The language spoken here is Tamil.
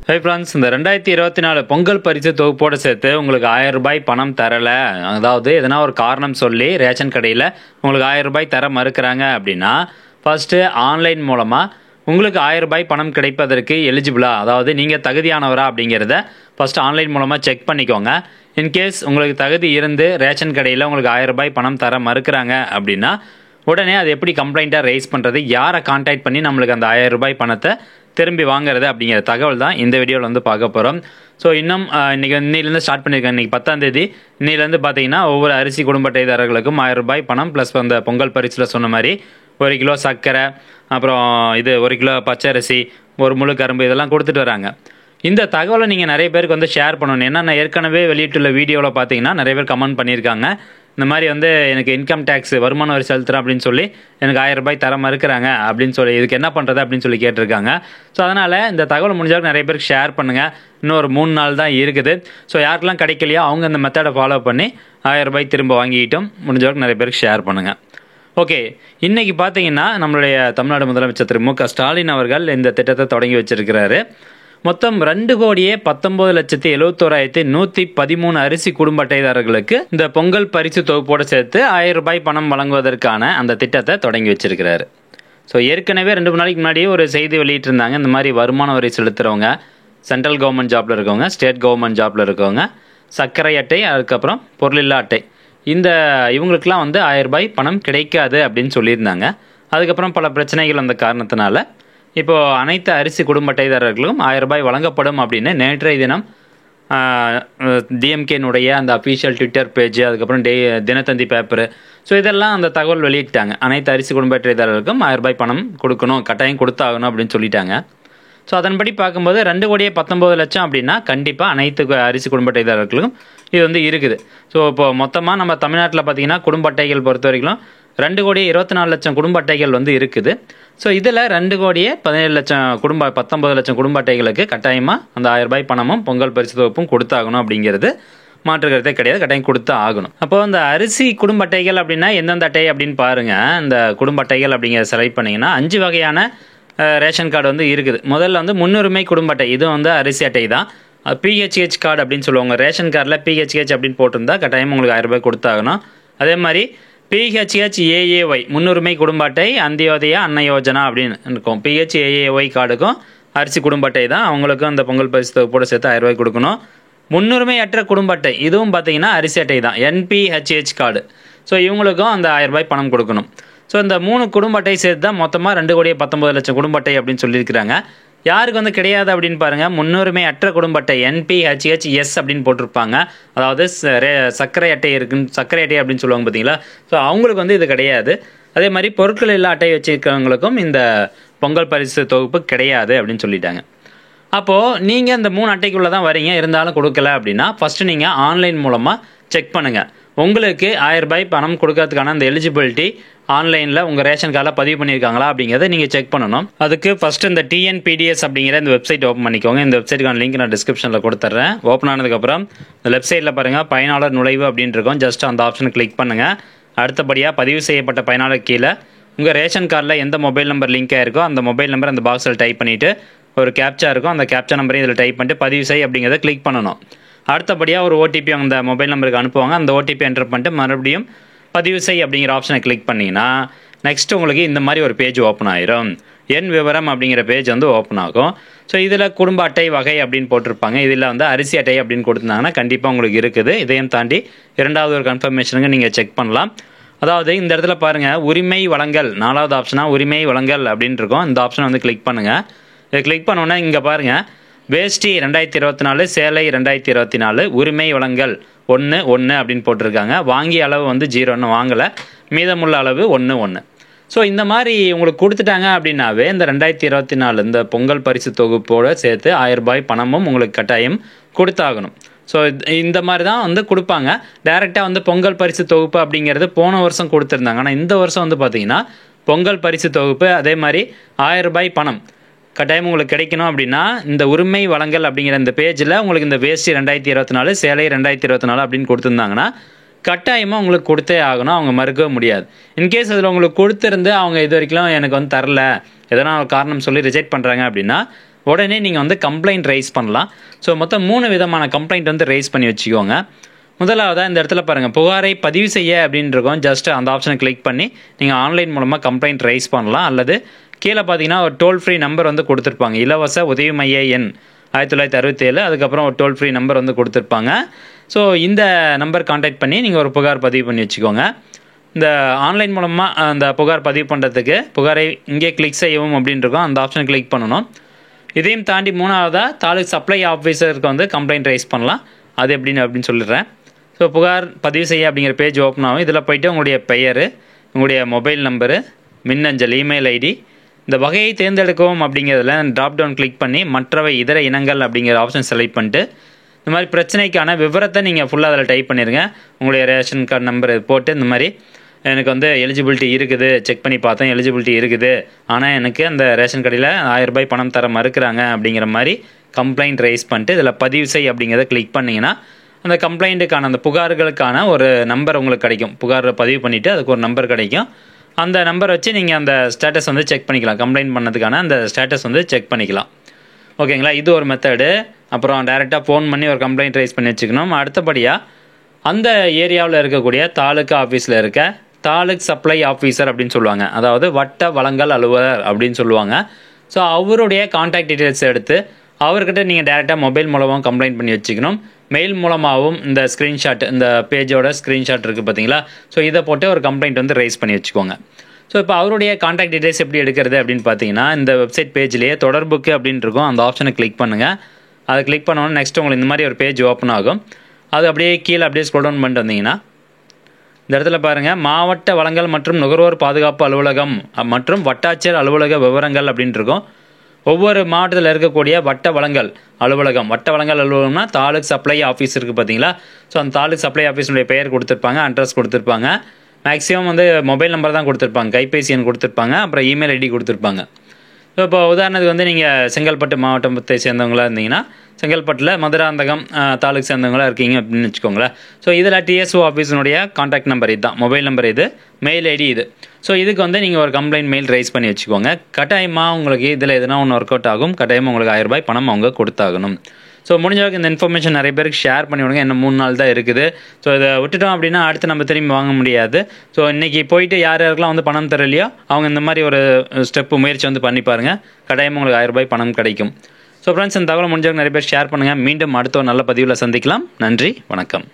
ஹை ஃப்ரெண்ட்ஸ், இந்த 2024 பொங்கல் பரிசு தொகுப்போடு சேர்த்து உங்களுக்கு 1000 ரூபாய் பணம் தரலை, அதாவது எதனா ஒரு காரணம் சொல்லி ரேஷன் கடையில் உங்களுக்கு 1000 ரூபாய் தர மறுக்கிறாங்க அப்படின்னா, ஃபஸ்ட்டு ஆன்லைன் மூலமாக உங்களுக்கு 1000 ரூபாய் பணம் கிடைப்பதற்கு எலிஜிபிளா, அதாவது நீங்கள் தகுதியானவரா அப்படிங்கிறத ஃபஸ்ட்டு ஆன்லைன் மூலமாக செக் பண்ணிக்கோங்க. இன்கேஸ் உங்களுக்கு தகுதி இருந்து ரேஷன் கடையில் உங்களுக்கு 1000 ரூபாய் பணம் தர மறுக்கிறாங்க அப்படின்னா, உடனே அது எப்படி கம்ப்ளைண்ட்டாக ரைஸ் பண்ணுறது, யாரை கான்டாக்ட் பண்ணி நம்மளுக்கு அந்த 1000 ரூபாய் பணத்தை திரும்பி வாங்குறது அப்படிங்கிற தகவல் தான் இந்த வீடியோவில் வந்து பார்க்க போகிறோம். ஸோ இன்னும் இன்னிலேருந்து ஸ்டார்ட் பண்ணியிருக்கேன். இன்றைக்கி 10ஆம் தேதி. இன்னிலேருந்து பார்த்தீங்கன்னா ஒவ்வொரு அரிசி குடும்ப அட்டைதாரர்களுக்கும் 1000 ரூபாய் பணம் ப்ளஸ் அந்த பொங்கல் பரிசில் சொன்ன மாதிரி 1 கிலோ சர்க்கரை, அப்புறம் 1 கிலோ பச்சரிசி, ஒரு முழு கரும்பு இதெல்லாம் கொடுத்துட்டு வராங்க. இந்த தகவலை நீங்கள் நிறைய பேருக்கு வந்து ஷேர் பண்ணணும். ஏன்னா நான் ஏற்கனவே வெளியிட்டுள்ள வீடியோவில் பார்த்தீங்கன்னா நிறைய பேர் கமெண்ட் பண்ணியிருக்காங்க, இந்த மாதிரி வந்து எனக்கு இன்கம் டேக்ஸ் வருமான வரி செலுத்துகிறேன் அப்படின்னு சொல்லி எனக்கு 1000 ரூபாய் தர மறுக்கிறாங்க அப்படின்னு சொல்லி, இதுக்கு என்ன பண்ணுறது அப்படின்னு சொல்லி கேட்டிருக்காங்க. ஸோ அதனால் இந்த தகவல் முடிஞ்சாலும் நிறைய பேருக்கு ஷேர் பண்ணுங்கள். இன்னும் ஒரு 3 நாள் தான் இருக்குது. ஸோ யாருக்கெல்லாம் கிடைக்கலையோ அவங்க இந்த மெத்தடை ஃபாலோ பண்ணி 1000 ரூபாய் திரும்ப வாங்கிக்கிட்டும் முடிஞ்சவருக்கு நிறைய பேருக்கு ஷேர் பண்ணுங்கள். ஓகே, இன்றைக்கி பார்த்தீங்கன்னா நம்மளுடைய தமிழ்நாடு முதலமைச்சர் திரு மு க ஸ்டாலின் அவர்கள் இந்த திட்டத்தை தொடங்கி வச்சிருக்கிறாரு. மொத்தம் 2,19,71,113 அரிசி குடும்ப அட்டைதாரர்களுக்கு இந்த பொங்கல் பரிசு தொகுப்போடு சேர்த்து 1000 ரூபாய் பணம் வழங்குவதற்கான அந்த திட்டத்தை தொடங்கி வச்சிருக்கிறாரு. ஸோ ஏற்கனவே 2 நாளைக்கு முன்னாடியே ஒரு செய்தி வெளியிட்டிருந்தாங்க. இந்த மாதிரி வருமான வரி செலுத்துகிறவங்க, சென்ட்ரல் கவர்மெண்ட் ஜாப்பில் இருக்கவங்க, ஸ்டேட் கவர்மெண்ட் ஜாப்பில் இருக்கவங்க, சர்க்கரை அட்டை, அதுக்கப்புறம் பொருளில்லா அட்டை, இவங்களுக்கெல்லாம் வந்து 1000 ரூபாய் பணம் கிடைக்காது அப்படின்னு சொல்லியிருந்தாங்க. அதுக்கப்புறம் பல பிரச்சனைகள் அந்த காரணத்தினால இப்போது அனைத்து அரிசி குடும்ப அட்டைதாரர்களுக்கும் 1000 ரூபாய் வழங்கப்படும் அப்படின்னு நேற்றைய தினம் டிஎம்கேனுடைய அந்த அஃபீஷியல் ட்விட்டர் பேஜ், அதுக்கப்புறம் தினத்தந்தி பேப்பரு, ஸோ இதெல்லாம் அந்த தகவல் வெளியிட்டாங்க. அனைத்து அரிசி குடும்ப அட்டைதாரர்களுக்கும் 1000 ரூபாய் பணம் கொடுக்கணும், கட்டாயம் கொடுத்தாகணும் அப்படின்னு சொல்லிட்டாங்க. ஸோ அதன்படி பார்க்கும்போது 2,19,00,000 அப்படின்னா கண்டிப்பாக அனைத்து அரிசி குடும்ப அட்டைதாரர்களுக்கும் இது வந்து இருக்குது. ஸோ இப்போது மொத்தமாக நம்ம தமிழ்நாட்டில் பார்த்திங்கன்னா குடும்ப அட்டைகள் பொறுத்த வரைக்கும் 2,24,00,000 குடும்ப அட்டைகள் வந்து இருக்குது. ஸோ இதில் 2,17,00,000 19 லட்சம் குடும்ப அட்டைகளுக்கு கட்டாயமாக அந்த 1000 ரூபாய் பணமும் பொங்கல் பரிசு தொகுப்பும் கொடுத்தாகணும் அப்படிங்கிறது மாற்று கருத்தே கிடையாது, கட்டாயம் கொடுத்தா ஆகணும். அப்போது இந்த அரிசி குடும்ப அட்டைகள் அப்படின்னா எந்தெந்த அட்டை அப்படின்னு பாருங்கள். இந்த குடும்ப அட்டைகள் அப்படிங்கிற செலக்ட் பண்ணிங்கன்னா 5 வகையான ரேஷன் கார்டு வந்து இருக்குது. முதல்ல வந்து முன்னுரிமை குடும்ப அட்டை, இது வந்து அரிசி அட்டை தான். பிஹெச்ஹெச் கார்டு அப்படின்னு சொல்லுவாங்க. ரேஷன் கார்டில் பிஹெச்ஹெச் அப்படின்னு போட்டிருந்தா கட்டாயம் உங்களுக்கு 1000 ரூபாய் கொடுத்தாகணும். அதே மாதிரி PHHAAY முன்னுரிமை குடும்ப அட்டை, அந்தியோதயா அன்ன யோஜனா அப்படின்னு இருக்கும். PHAAY கார்டுக்கும் அரிசி குடும்ப அட்டை தான், அவங்களுக்கும் அந்த பொங்கல் பரிசு தொகுப்போடு சேர்த்து 1000 ரூபாய் கொடுக்கணும். முன்னுரிமை அற்ற குடும்ப அட்டை, இதுவும் பார்த்தீங்கன்னா அரிசி அட்டை தான், NPHH கார்டு. ஸோ இவங்களுக்கும் அந்த 1000 ரூபாய் பணம் கொடுக்கணும். ஸோ இந்த 3 குடும்ப அட்டை சேர்த்து தான் மொத்தமாக 2,19,00,000 குடும்ப அட்டை அப்படின்னு சொல்லியிருக்கிறாங்க. யாருக்கு வந்து கிடையாது அப்படின்னு பாருங்கள். முன்னுரிமை அற்ற குடும்ப அட்டை NPHHS அப்படின்னு போட்டிருப்பாங்க. அதாவது சர்க்கரை அட்டை இருக்குன்னு, சர்க்கரை அட்டை அப்படின்னு சொல்லுவாங்க பார்த்தீங்களா. ஸோ அவங்களுக்கு வந்து இது கிடையாது. அதே மாதிரி பொருட்கள் இல்லா அட்டை வச்சுருக்கிறவங்களுக்கும் இந்த பொங்கல் பரிசு தொகுப்பு கிடையாது அப்படின்னு சொல்லிட்டாங்க. அப்போது நீங்கள் இந்த 3 அட்டைக்குள்ளே தான் வரீங்க, இருந்தாலும் கொடுக்கல அப்படின்னா ஃபஸ்ட்டு நீங்கள் ஆன்லைன் மூலமாக செக் பண்ணுங்கள். உங்களுக்கு 1000 ரூபாய் பணம் கொடுக்கறதுக்கான அந்த எலிஜிபிலிட்டி ஆன்லைனில் உங்கள் ரேஷன் கார்டில் பதிவு பண்ணியிருக்காங்களா அப்படிங்கிறத நீங்கள் செக் பண்ணணும். அதுக்கு ஃபஸ்ட்டு இந்த TNPDS அப்படிங்கிற இந்த வெப்சைட் ஓப்பன் பண்ணிக்கோங்க. இந்த வெப்சைட்டுக்கான லிங்க் நான் டிஸ்கிரிப்ஷனில் கொடுத்துட்றேன். ஓப்பன் ஆனதுக்கப்புறம் இந்த வெப்சைட்டில் பாருங்கள், பயனாளர் நுழைவு அப்படின்னு இருக்கும். ஜஸ்ட் அந்த ஆப்ஷனை கிளிக் பண்ணுங்கள். அடுத்தபடியாக பதிவு செய்யப்பட்ட பயனாளர் கீழே உங்கள் ரேஷன் கார்டில் எந்த மொபைல் நம்பர் லிங்க் ஆயிருக்கோ அந்த மொபைல் நம்பர் அந்த பாக்ஸில் டைப் பண்ணிவிட்டு ஒரு கேப்ச்சா இருக்கும், அந்த கேப்ச்சா நம்பரையும் இதில் டைப் பண்ணிட்டு பதிவு செய் அப்படிங்கிறத கிளிக் பண்ணணும். அடுத்தபடியாக ஒரு OTP அந்த மொபைல் நம்பருக்கு அனுப்புவாங்க. அந்த OTP என்டர் பண்ணிட்டு மறுபடியும் பதிவு செய் அப்படிங்கிற ஆப்ஷனை கிளிக் பண்ணிங்கன்னா நெக்ஸ்ட் உங்களுக்கு இந்த மாதிரி ஒரு பேஜ் ஓப்பன் ஆயிரும். என் விவரம் அப்படிங்கிற பேஜ் வந்து ஓப்பன் ஆகும். ஸோ இதில் குடும்ப அட்டை வகை அப்படின்னு போட்டிருப்பாங்க. இதில் வந்து அரிசி அட்டை அப்படின்னு கொடுத்துருந்தாங்கன்னா கண்டிப்பாக உங்களுக்கு இருக்குது. இதையும் தாண்டி 2வது ஒரு கன்ஃபர்மேஷனுக்கு நீங்கள் செக் பண்ணலாம். அதாவது இந்த இடத்துல பாருங்கள், உரிமை வழங்கல் 4வது ஆப்ஷனாக உரிமை வழங்கல் அப்படின்னு இருக்கும். இந்த ஆப்ஷனை வந்து கிளிக் பண்ணுங்கள். இதை கிளிக் பண்ணோன்னே இங்கே பாருங்கள், வேஷ்டி 2024, சேலை 2024, உரிமை வழங்கல் 1 அப்படின்னு போட்டிருக்காங்க. வாங்கிய அளவு வந்து 0, வாங்கலை, மீதமுள்ள அளவு 1. ஸோ இந்த மாதிரி உங்களுக்கு கொடுத்துட்டாங்க அப்படின்னாவே இந்த 2024 இந்த பொங்கல் பரிசு தொகுப்போடு சேர்த்து 1000 ரூபாய் பணமும் உங்களுக்கு கட்டாயம் கொடுத்தாகணும். ஸோ இந்த மாதிரி தான் வந்து கொடுப்பாங்க. டைரெக்டாக வந்து பொங்கல் பரிசு தொகுப்பு அப்படிங்கிறது போன வருஷம் கொடுத்துருந்தாங்க. ஆனால் இந்த வருஷம் வந்து பார்த்தீங்கன்னா பொங்கல் பரிசு தொகுப்பு, அதே மாதிரி 1000 ரூபாய் பணம் கட்டாயம் உங்களுக்கு கிடைக்கணும் அப்படின்னா இந்த உரிமை வழங்கல் அப்படிங்கிற இந்த பேஜில் உங்களுக்கு இந்த வேஷ்டி 2024, சேலை 2024 அப்படின்னு கொடுத்துருந்தாங்கன்னா கட்டாயமாக உங்களுக்கு கொடுத்தே ஆகணும், அவங்க மறுக்கவே முடியாது. இன்கேஸ் அதில் உங்களுக்கு கொடுத்துருந்து அவங்க இது வரைக்கும் எனக்கு வந்து தரல, எதனா ஒரு காரணம் சொல்லி ரிஜெக்ட் பண்ணுறாங்க அப்படின்னா உடனே நீங்கள் வந்து கம்ப்ளைண்ட் ரைஸ் பண்ணலாம். ஸோ மொத்தம் 3 விதமான கம்ப்ளைண்ட் வந்து ரைஸ் பண்ணி வச்சுக்கோங்க. முதலாவதாக இந்த இடத்துல பாருங்கள், புகாரை பதிவு செய்ய அப்படின்னு இருக்கும். ஜஸ்ட் அந்த ஆப்ஷனை கிளிக் பண்ணி நீங்கள் ஆன்லைன் மூலமாக கம்ப்ளைண்ட் ரைஸ் பண்ணலாம். அல்லது கீழே பார்த்தீங்கன்னா ஒரு டோல் ஃப்ரீ நம்பர் வந்து கொடுத்துருப்பாங்க, இலவச உதவி மைய எண் 1967. அதுக்கப்புறம் ஒரு டோல் ஃப்ரீ நம்பர் வந்து கொடுத்துருப்பாங்க. ஸோ இந்த நம்பர் கான்டாக்ட் பண்ணி நீங்கள் ஒரு புகார் பதிவு பண்ணி வச்சுக்கோங்க. இந்த ஆன்லைன் மூலமாக அந்த புகார் பதிவு பண்ணுறதுக்கு புகாரை இங்கே கிளிக் செய்யவும் அப்படின்னு இருக்கும், அந்த ஆப்ஷனை கிளிக் பண்ணணும். இதையும் தாண்டி 3ஆவதாக தாலுக் சப்ளை ஆஃபீஸருக்கு வந்து கம்ப்ளைண்ட் ரைஸ் பண்ணலாம். அது அப்படின்னு சொல்லிடுறேன். ஸோ புகார் பதிவு செய்ய அப்படிங்கிற பேஜ் ஓப்பன் ஆகும். இதில் போய்ட்டு உங்களுடைய பெயர், உங்களுடைய மொபைல் நம்பரு, மின்னஞ்சல், இமெயில் ஐடி, இந்த வகையை தேர்ந்தெடுக்கவும் அப்படிங்கிறதுல ட்ராப் டவுன் கிளிக் பண்ணி மற்றவை இதர இனங்கள் அப்படிங்கிற ஆப்ஷன் செலக்ட் பண்ணிட்டு இந்த மாதிரி பிரச்சனைக்கான விவரத்தை நீங்கள் ஃபுல்லாக அதில் டைப் பண்ணிடுங்க. உங்களுடைய ரேஷன் கார்டு நம்பர் போட்டு இந்த மாதிரி எனக்கு வந்து எலிஜிபிலிட்டி இருக்குது, செக் பண்ணி பார்த்தேன் எலிஜிபிலிட்டி இருக்குது, ஆனால் எனக்கு அந்த ரேஷன் கடையில் 1000 ரூபாய் பணம் தர மறுக்கிறாங்க அப்படிங்கிற மாதிரி கம்ப்ளைண்ட் ரைஸ் பண்ணிட்டு இதில் பதிவு செய் அப்படிங்கிறத கிளிக் பண்ணிங்கன்னா அந்த கம்ப்ளைண்ட்டுக்கான அந்த புகார்களுக்கான ஒரு நம்பர் உங்களுக்கு கிடைக்கும். புகாரை பதிவு பண்ணிவிட்டு அதுக்கு ஒரு நம்பர் கிடைக்கும். அந்த நம்பர் வச்சு நீங்கள் அந்த ஸ்டேட்டஸ் வந்து செக் பண்ணிக்கலாம். கம்ப்ளைண்ட் பண்ணதுக்கான அந்த ஸ்டேட்டஸ் வந்து செக் பண்ணிக்கலாம். ஓகேங்களா, இது ஒரு மெத்தடு. அப்புறம் டைரெக்டாக ஃபோன் பண்ணி ஒரு கம்ப்ளைண்ட் ரைஸ் பண்ணி வச்சுக்கணும். அடுத்தபடியாக அந்த ஏரியாவில் இருக்கக்கூடிய தாலுக்கா ஆஃபீஸில் இருக்க தாலுக் சப்ளை ஆஃபீஸர் அப்படின்னு சொல்லுவாங்க, அதாவது வட்ட வழங்கல் அலுவலர் அப்படின்னு சொல்லுவாங்க. ஸோ அவருடைய கான்டாக்ட் டீட்டெயில்ஸ் எடுத்து அவர்கிட்ட நீங்கள் டேரெக்டாக மொபைல் மூலமாகவும் கம்ப்ளைண்ட் பண்ணி வச்சுக்கணும். மெயில் மூலமாகவும் இந்த ஸ்க்ரீன்ஷாட், இந்த பேஜோட ஸ்க்ரீன்ஷாட் இருக்குது பார்த்தீங்களா, ஸோ இதை போட்டு ஒரு கம்ப்ளைண்ட் வந்து ரைஸ் பண்ணி வச்சுக்கோங்க. ஸோ இப்போ அவருடைய கான்டாக்ட் டீட்டெயில்ஸ் எப்படி எடுக்கிறது அப்படின்னு பார்த்தீங்கன்னா, இந்த வெப்சைட் பேஜ்லேயே தொடர்புக்கு அப்படின்னு இருக்கும், அந்த ஆப்ஷனை கிளிக் பண்ணுங்கள். அதை கிளிக் பண்ணோன்னா நெக்ஸ்ட் உங்களுக்கு இந்த மாதிரி ஒரு பேஜ் ஓப்பன் ஆகும். அது அப்படியே கீழே அப்படியே ஸ்க்ரோல் டவுன் பண்ணிட்டு வந்தீங்கன்னா இந்த இடத்துல பாருங்கள், மாவட்ட வழங்கல் மற்றும் நுகர்வோர் பாதுகாப்பு அலுவலகம் மற்றும் வட்டாட்சியர் அலுவலக விவரங்கள் அப்படின்னு இருக்கும். ஒவ்வொரு மாவட்டத்தில் இருக்கக்கூடிய வட்ட வழங்கல் அலுவலகம்னா தாலுக் சப்ளை ஆஃபீஸ் இருக்குது பார்த்தீங்களா, ஸோ அந்த தாலுக் சப்ளை ஆஃபீஸுடைய பெயர் கொடுத்துருப்பாங்க, அட்ரஸ் கொடுத்துருப்பாங்க, மேக்ஸிமம் வந்து மொபைல் நம்பர் தான் கொடுத்துருப்பாங்க, கைபேசி எண் கொடுத்துருப்பாங்க, அப்புறம் இமெயில் ஐடி கொடுத்துருப்பாங்க. ஸோ இப்போ உதாரணத்துக்கு வந்து நீங்கள் செங்கல்பட்டு மாவட்டத்தை சேர்ந்தவங்களாக இருந்தீங்கன்னா செங்கல்பட்டில் மதுராந்தகம் தாலுக்கு சேர்ந்தவங்களாக இருக்கீங்க அப்படின்னு வச்சுக்கோங்களேன். ஸோ இதில் டிஎஸ்ஓ ஆஃபீஸினுடைய கான்டாக்ட் நம்பர் இது தான், மொபைல் நம்பர் இது, மெயில் ஐடி இது. ஸோ இதுக்கு வந்து நீங்கள் ஒரு கம்ப்ளைண்ட் மெயில் ரைஸ் பண்ணி வச்சுக்கோங்க. கட்டாயமாக உங்களுக்கு இதில் எதுனா ஒன்று ஒர்க் அவுட் ஆகும். கட்டாயமாக உங்களுக்கு 1000 ரூபாய் பணம் அவங்க கொடுத்தாகணும். ஸோ முடிஞ்ச வரைக்கும் இந்த இன்ஃபர்மேஷன் நிறைய பேருக்கு ஷேர் பண்ணி விடுங்க. இன்னும் 3 நாள் தான் இருக்குது. ஸோ இதை விட்டுட்டோம் அப்படின்னா அடுத்து நம்ம திரும்பி வாங்க முடியாது. ஸோ இன்றைக்கி போயிட்டு யாருக்கெல்லாம் வந்து பணம் தரலையோ அவங்க இந்த மாதிரி ஒரு முயற்சி வந்து பண்ணி பாருங்கள். கட்டாயமாக உங்களுக்கு 1000 ரூபாய் பணம் கிடைக்கும். ஸோ ஃப்ரெண்ட்ஸ், இந்த தகவல் முடிஞ்சவங்க நிறைய பேர் ஷேர் பண்ணுங்கள். மீண்டும் அடுத்த ஒரு நல்ல பதிவில் சந்திக்கலாம். நன்றி, வணக்கம்.